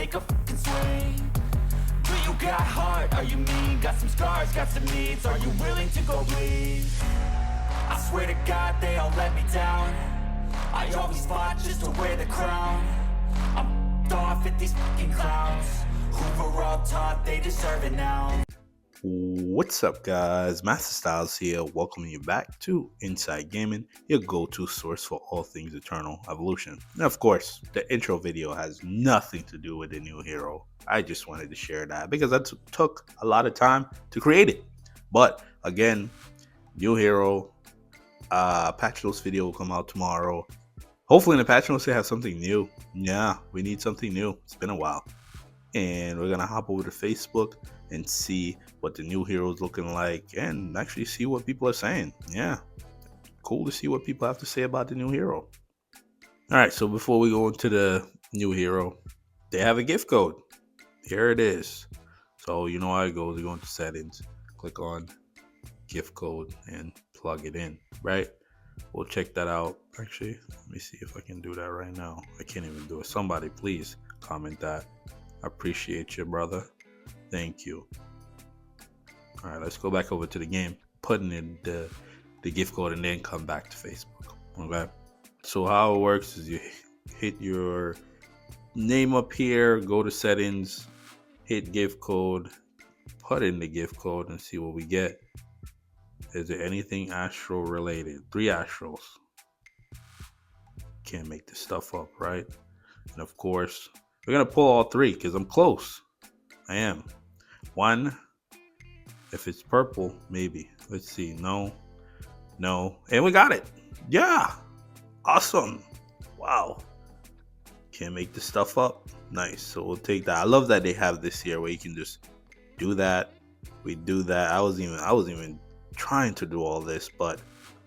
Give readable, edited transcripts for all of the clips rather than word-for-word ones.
take a fucking swing. Do you got heart? Are you mean? Got some scars, got some needs. Are you willing to go bleed? I swear to God they all let me down. I always fought just to wear the crown. I'm off at these fucking clowns who were all taught they deserve it now. What's up, guys? Master Styles here, welcoming you back to Inside Gaming, your go-to source for all things Eternal Evolution. Now, of course, the intro video has nothing to do with the new hero. I just wanted to share that because that took a lot of time to create it. But again, new hero, patch notes video will come out tomorrow. Hopefully in the patch notes they have something new. Yeah, we need something new. It's been a while. And we're gonna hop over to Facebook and see what the new hero is looking like and actually see what people are saying. Yeah, cool to see what people have to say about the new hero. All right, so before we go into the new hero, they have a gift code. Here it is. So you know how it goes. You go into settings, click on gift code and plug it in, right? We'll check that out. Actually, let me see if I can do that right now. I can't even do it. Somebody please comment that. I appreciate you, brother. Thank you. All right, let's go back over to the game, putting in the gift code, and then come back to Facebook. Okay. So how it works is you hit your name up here, go to settings, hit gift code, put in the gift code, and see what we get. Is there anything astral related? 3 astrals. Can't make this stuff up, right? And of course, we're gonna pull all 3 because I'm close. I am. 1. If it's purple, maybe. Let's see. No. And we got it. Yeah. Awesome. Wow. Can't make this stuff up. Nice. So we'll take that. I love that they have this here where you can just do that. We do that. I wasn't even trying to do all this, but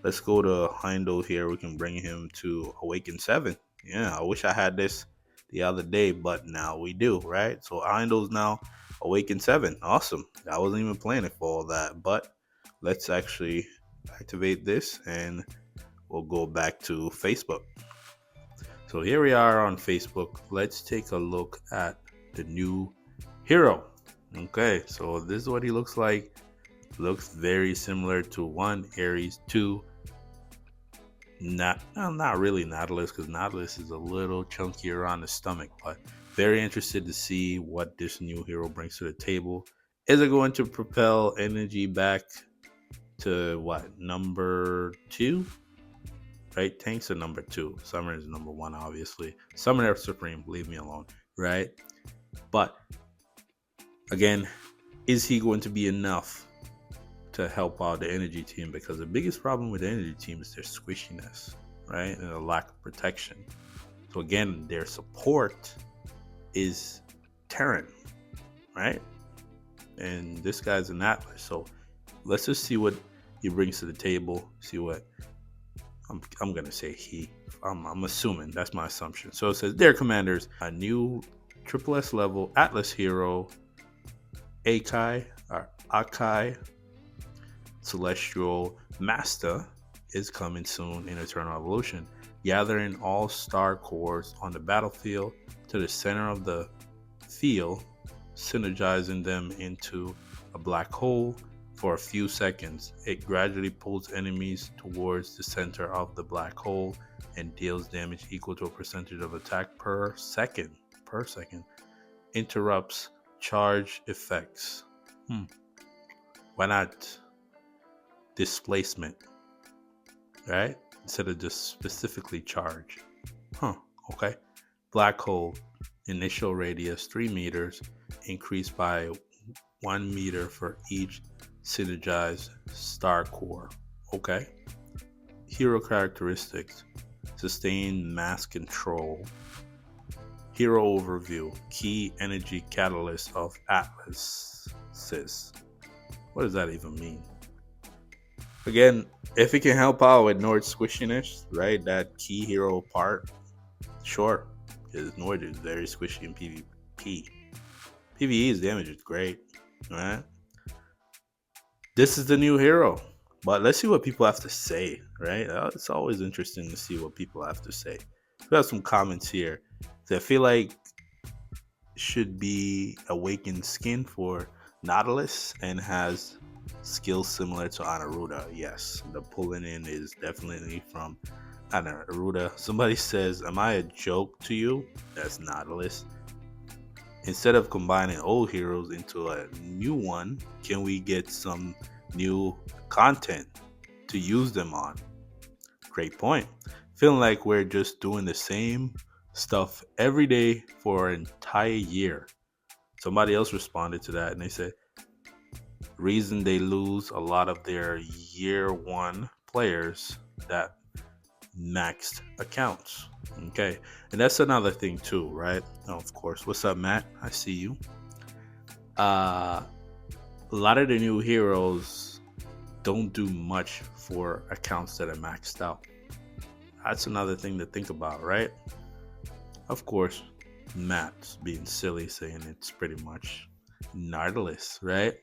let's go to Heindel here. We can bring him to Awaken 7. Yeah, I wish I had this the other day, but now we do, right? So Heindel's now Awaken 7. Awesome. I wasn't even planning for all that, but let's actually activate this and we'll go back to Facebook. So here we are on Facebook. Let's take a look at the new hero. Okay, so this is what he looks like. Looks very similar to 1 Aries, 2 not really Nautilus, because Nautilus is a little chunkier on the stomach, but very interested to see what this new hero brings to the table. Is it going to propel energy back to what, number 2? Right? Tanks are number 2. Summoner is number 1, obviously. Summoner Supreme, leave me alone, right? But again, is he going to be enough to help out the energy team? Because the biggest problem with the energy team is their squishiness, right? And a lack of protection. So again, their support is Terran, right? And this guy's an Atlas. So let's just see what he brings to the table. See what I'm gonna say he. I'm assuming, that's my assumption. So it says their commanders, a new SSS-level Atlas Hero, Akai Celestial Master is coming soon in Eternal Evolution, gathering all star cores on the battlefield to the center of the field, synergizing them into a black hole for a few seconds. It gradually pulls enemies towards the center of the black hole and deals damage equal to a percentage of attack per second. Interrupts charge effects. Why not displacement, right? Instead of just specifically charge. Okay. Black hole, initial radius 3 meters, increased by 1 meter for each synergized star core. Okay. Hero characteristics: sustained mass control. Hero overview: key energy catalyst of Atlas. What does that even mean? Again, if it can help out with Nord squishiness, right, that key hero part, sure, because Nord is very squishy in PvP. PvE's damage is great, right? This is the new hero, but let's see what people have to say, right? It's always interesting to see what people have to say. We have some comments here. So I feel like should be awakened skin for Nautilus and has skills similar to Anaruda. Yes, the pulling in is definitely from Anaruda. Somebody says, am I a joke to you? That's Nautilus. Instead of combining old heroes into a new one, can we get some new content to use them on? Great point. Feeling like we're just doing the same stuff every day for an entire year. Somebody else responded to that and they said, reason they lose a lot of their year one players that maxed accounts. Okay. And that's another thing too, right? Oh, of course. What's up, Matt? I see you. A lot of the new heroes don't do much for accounts that are maxed out. That's another thing to think about, right? Of course, Matt's being silly saying it's pretty much Nautilus, right?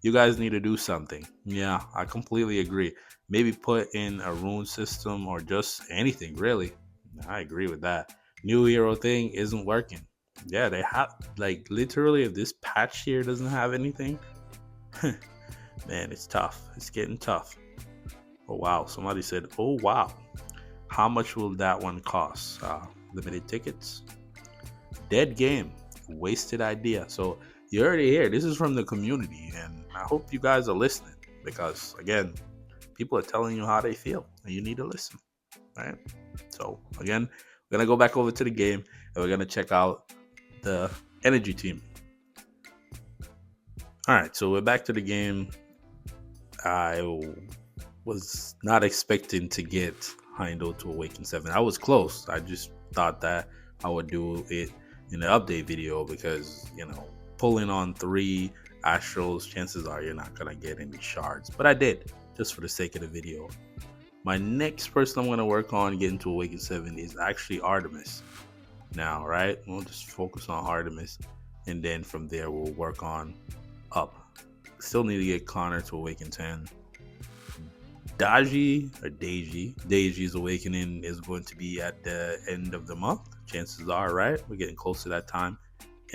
You guys need to do something. Yeah, I completely agree. Maybe put in a rune system or just anything, really. I agree with that. New hero thing isn't working. Yeah, they have, like, literally, if this patch here doesn't have anything, man, it's tough. It's getting tough. Oh, wow. Somebody said, oh, wow. How much will that one cost? Limited tickets? Dead game. Wasted idea. So you already hear this is from the community, and I hope you guys are listening because, again, people are telling you how they feel, and you need to listen, right? So, again, we're going to go back over to the game, and we're going to check out the energy team. All right, so we're back to the game. I was not expecting to get Heindel to Awaken 7. I was close. I just thought that I would do it in the update video because, pulling on 3 Astrals, chances are you're not going to get any shards. But I did, just for the sake of the video. My next person I'm going to work on getting to Awaken 7 is actually Artemis. Now, right? We'll just focus on Artemis. And then from there, we'll work on up. Still need to get Connor to Awaken 10. Daisy's awakening is going to be at the end of the month. Chances are, right? We're getting close to that time.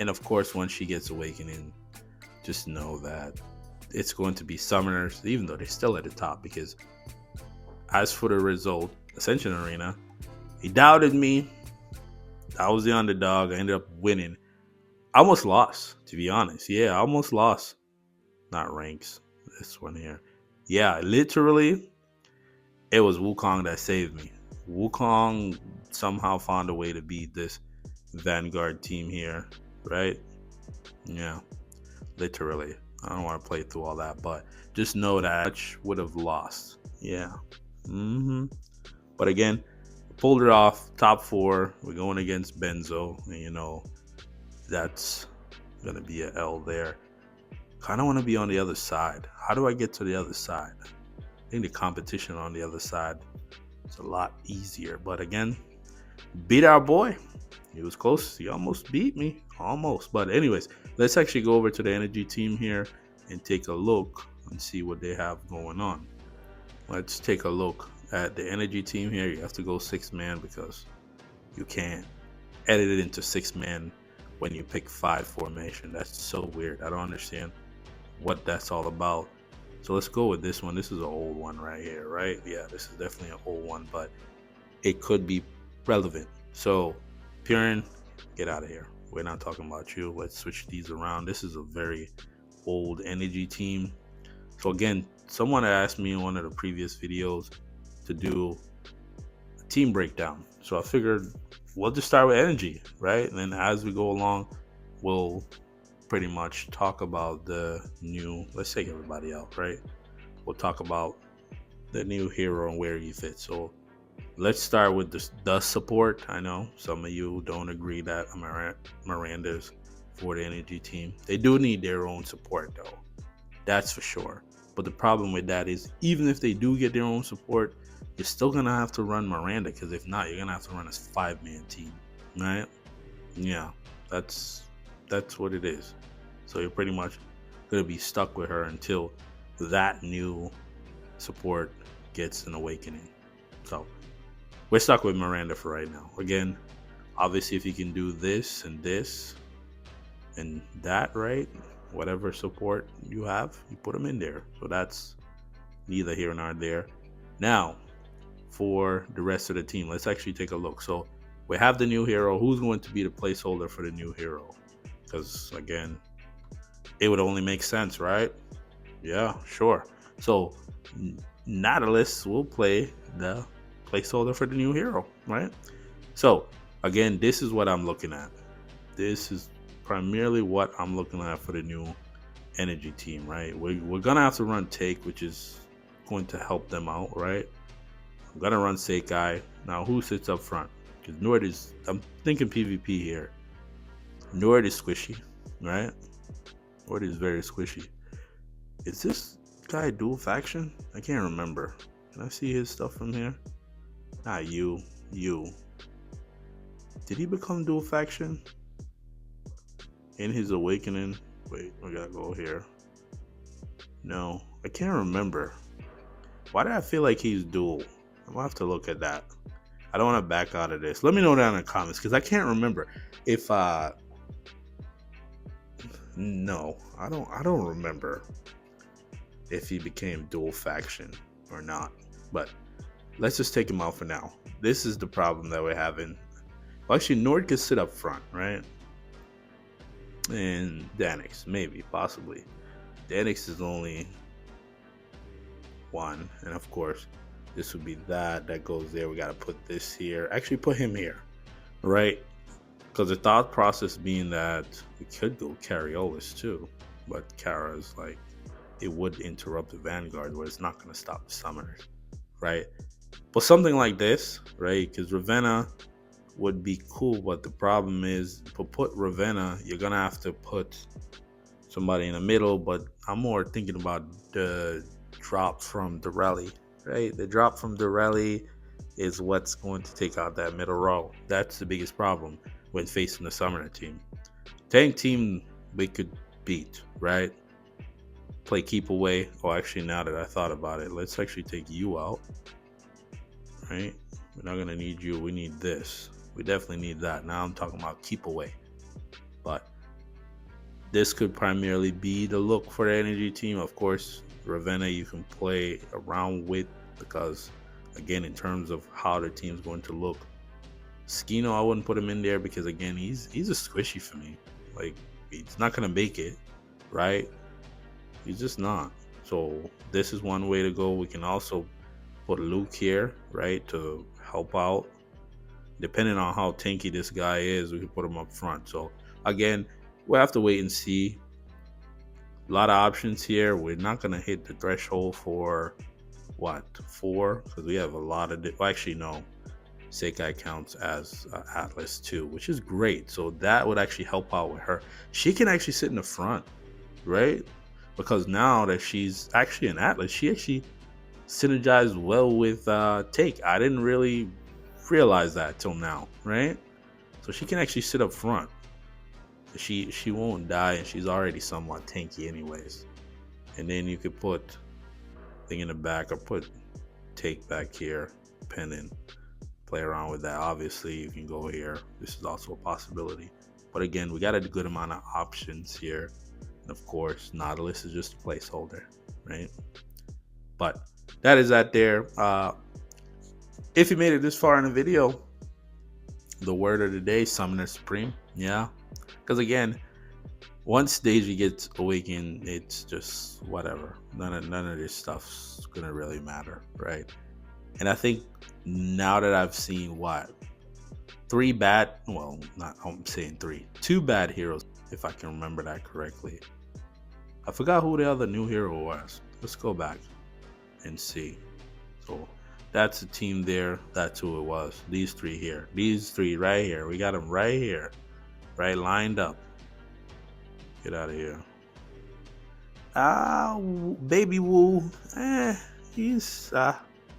And of course, once she gets awakening, just know that it's going to be summoners, even though they're still at the top. Because as for the result, Ascension Arena, he doubted me. I was the underdog. I ended up winning. I almost lost, to be honest. Yeah, I almost lost. Not ranks. This one here. Yeah, literally, it was Wukong that saved me. Wukong somehow found a way to beat this Vanguard team here, right? Yeah, literally. I don't want to play through all that, but just know that I would have lost. Yeah. But again, pulled it off. Top 4. We're going against Benzo, and that's going to be an L there. Kind of want to be on the other side. How do I get to the other side? I think the competition on the other side is a lot easier. But again, beat our boy. He was close. He almost beat me. Almost. But anyways, let's actually go over to the energy team here and take a look and see what they have going on. Let's take a look at the energy team here. You have to go 6-man because you can't edit it into 6-man when you pick 5 formation. That's so weird. I don't understand what that's all about. So let's go with this one. This is an old one right here, right? Yeah, this is definitely an old one, but it could be relevant. So Purin, get out of here. We're not talking about you. Let's switch these around. This is a very old energy team. So again, someone asked me in one of the previous videos to do a team breakdown. So I figured we'll just start with energy, right? And then as we go along, we'll pretty much talk about the new, let's take everybody out, right? We'll talk about the new hero and where he fits. So let's start with the support. I know some of you don't agree that Miranda's for the energy team. They do need their own support though. That's for sure. But the problem with that is even if they do get their own support, you're still going to have to run Miranda because if not, you're going to have to run a 5-man team, right? Yeah, that's what it is. So you're pretty much going to be stuck with her until that new support gets an awakening. So we're stuck with Miranda for right now. Again, obviously if you can do this and this, And that, right, whatever support you have, you put them in there. So that's neither here nor there. Now, for the rest of the team, let's actually take a look. So we have the new hero. Who's going to be the placeholder for the new hero? Because again, it would only make sense, right? Yeah, sure. So Nautilus will play the placeholder for the new hero, right? So again, this is what I'm looking at. This is primarily what I'm looking at for the new energy team, right? We're gonna have to run Take, which is going to help them out, right? I'm gonna run Akai. Now, who sits up front? Because Nord is, I'm thinking PvP here. Nord is squishy, right? Nord is very squishy. Is this guy dual faction? I can't remember. Can I see his stuff from here? Not you. You. Did he become dual faction? In his awakening? Wait, we gotta go here. No, I can't remember. Why did I feel like he's dual? I'm gonna have to look at that. I don't want to back out of this. Let me know down in the comments because I can't remember if no, I don't remember if he became dual faction or not. But let's just take him out for now. This is the problem that we're having. Well, actually, Nord could sit up front, right? And Danix, maybe, possibly. Danix is only one, and of course, this would be that goes there. We got to put this here. Actually, put him here, right? Because the thought process being that we could go Cariolis too, but Kara's like, it would interrupt the Vanguard where it's not going to stop the summoners, right? But something like this, right? Because Ravenna would be cool, but the problem is, to put Ravenna, you're going to have to put somebody in the middle, but I'm more thinking about the drop from Dorelli, right? The drop from Dorelli is what's going to take out that middle row. That's the biggest problem when facing the summoner team. Tank team, we could beat, right? Play keep away. Oh, actually, now that I thought about it, let's actually take you out, right? We're not gonna need you. We need this. We definitely need that. Now I'm talking about keep away. But this could primarily be the look for the energy team. Of course, Ravenna you can play around with because, again, in terms of how the team's going to look, Skino, I wouldn't put him in there because, again, he's a squishy for me. Like, he's not going to make it, right? He's just not. So this is one way to go. We can also put Luke here, right, to help out. Depending on how tanky this guy is, we can put him up front. So, again, we'll have to wait and see. A lot of options here. We're not going to hit the threshold for, what, 4? Because we have a lot of... Well, actually, no. Akai counts as Atlas too, which is great. So that would actually help out with her. She can actually sit in the front, right? Because now that she's actually an Atlas, she actually synergized well with Take. I didn't really realize that till now, right? So she can actually sit up front. She won't die, and she's already somewhat tanky anyways. And then you could put thing in the back or put Take back here, depending. Play around with that. Obviously, you can go here. This is also a possibility. But again, we got a good amount of options here. And of course, Nautilus is just a placeholder, right? But that is that there. If you made it this far in the video, the word of the day, Summoner Supreme. Yeah. Because again, once Deji gets awakened, it's just whatever. None of this stuff's going to really matter, right? And I think now that I've seen what, 2 bad heroes, if I can remember that correctly. I forgot who the other new hero was. Let's go back and see. So that's the team there. That's who it was. These 3 here. These 3 right here. We got them right here. Right, lined up. Get out of here. Baby Woo. He's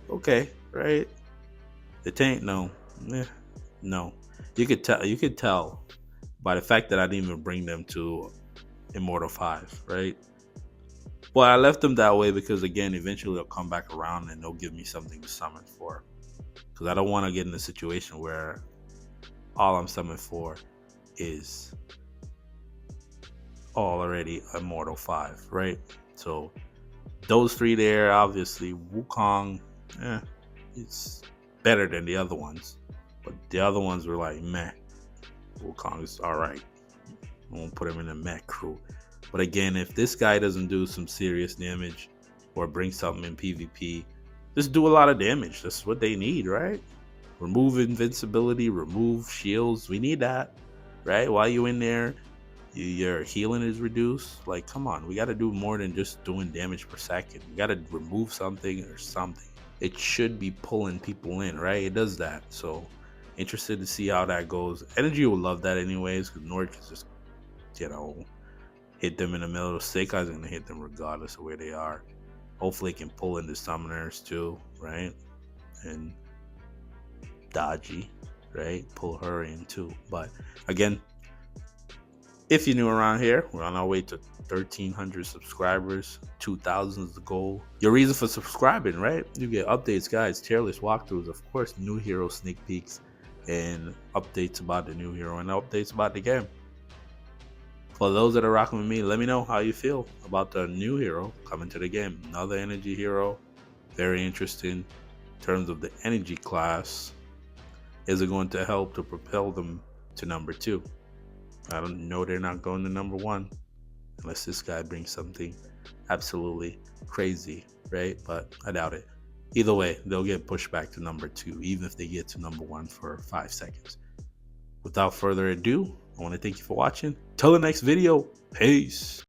okay, right? The tank, no. No. You could tell by the fact that I didn't even bring them to Immortal 5, right? But I left them that way because, again, eventually they'll come back around and they'll give me something to summon for. Because I don't want to get in a situation where all I'm summoning for is already Immortal 5, right? So those three there, obviously Wukong, it's better than the other ones, but the other ones were like meh. Wukong is all right. I won't put him in the meh crew. But again, if this guy doesn't do some serious damage or bring something in PvP, just do a lot of damage. That's what they need, right? Remove invincibility, remove shields. We need that, right? While you in there, your healing is reduced. Like, come on, we got to do more than just doing damage per second. We got to remove something or something. It should be pulling people in, right? It does that. So interested to see how that goes. Energy will love that anyways, because Nord can just, hit them in the middle. Seikai is going to hit them regardless of where they are. Hopefully it can pull in the summoners too, right? And Dodgy, right? Pull her in too. But again, if you're new around here, we're on our way to 1,300 subscribers. 2,000 is the goal. Your reason for subscribing, right? You get updates, guides, tier list walkthroughs, of course, new hero sneak peeks, and updates about the new hero and updates about the game. For those that are rocking with me, let me know how you feel about the new hero coming to the game. Another energy hero, very interesting in terms of the energy class. Is it going to help to propel them to number 2? I don't know, they're not going to number 1 unless this guy brings something absolutely crazy, right? But I doubt it. Either way, they'll get pushed back to number 2, even if they get to number 1 for 5 seconds. Without further ado, I want to thank you for watching. Till the next video, peace.